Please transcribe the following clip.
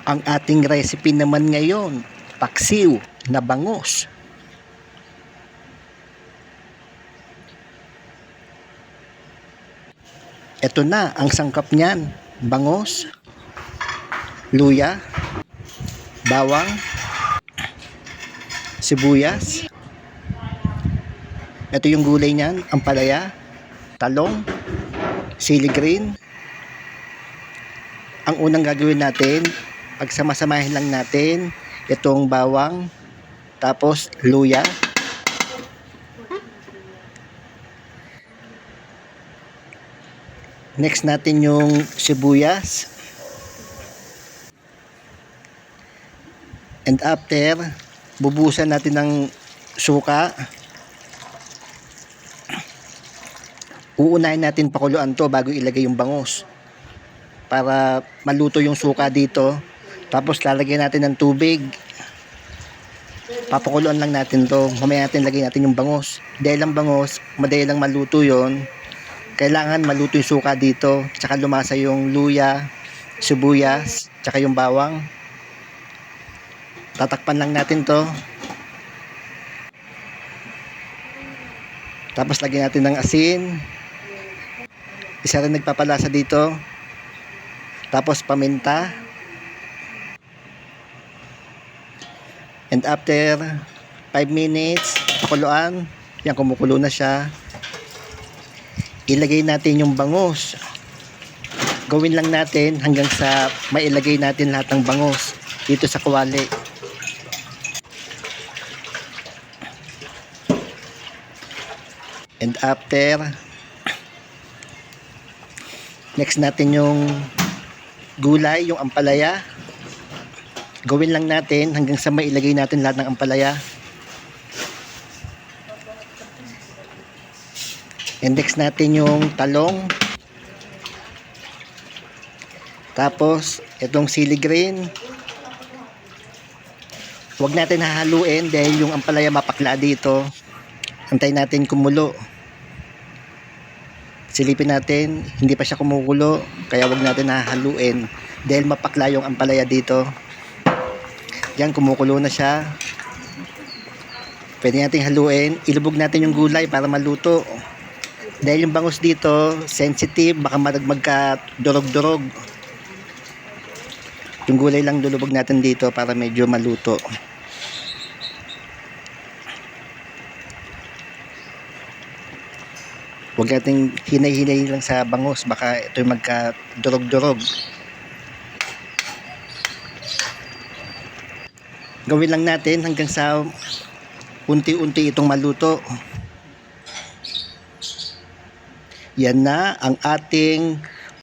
Ang ating recipe naman ngayon, paksiw na bangus. Ito na ang sangkap niyan: bangus, luya, bawang, sibuyas. Ito yung gulay niyan: ampalaya, talong, sili green. Ang unang gagawin natin, pagsamasamahin lang natin itong bawang, tapos luya, next natin yung sibuyas, and after bubusan natin ng suka. Uunahin natin pakuluan to bago ilagay yung bangus para maluto yung suka dito. Tapos lalagyan natin ng tubig, papakuluan lang natin to. Mamaya natin lagay natin yung bangus. Dahil ang bangus madali lang maluto yon, kailangan maluto yung suka dito, tsaka lumasa yung luya, sibuyas, tsaka yung bawang. Tatakpan lang natin to. Tapos lagyan natin ng asin, isa rin nagpapalasa dito, tapos paminta. And after 5 minutes pakuluan, yan, kumukulo na siya, ilagay natin yung bangus. Gawin lang natin hanggang sa mailagay natin lahat ng bangus dito sa kawali. And after, next natin yung gulay, yung ampalaya. Gawin lang natin hanggang sa mailagay natin lahat ng ampalaya. And next natin yung talong. Tapos itong sili green. Huwag natin hahaluin dahil yung ampalaya mapakla dito. Antayin natin kumulo. Silipin natin, hindi pa siya kumukulo, kaya wag natin hahaluin dahil mapakla yung ampalaya dito. Yan, kumukulo na siya. Pwede nating haluin. Ilubog natin yung gulay para maluto. Dahil yung bangus dito sensitive, baka magka durog-durog. Yung gulay lang lulubog natin dito para medyo maluto. Huwag nating hinay-hinay lang sa bangus, baka ito yung magka durog-durog. Gawin lang natin hanggang sa unti-unti itong maluto. Yan na ang ating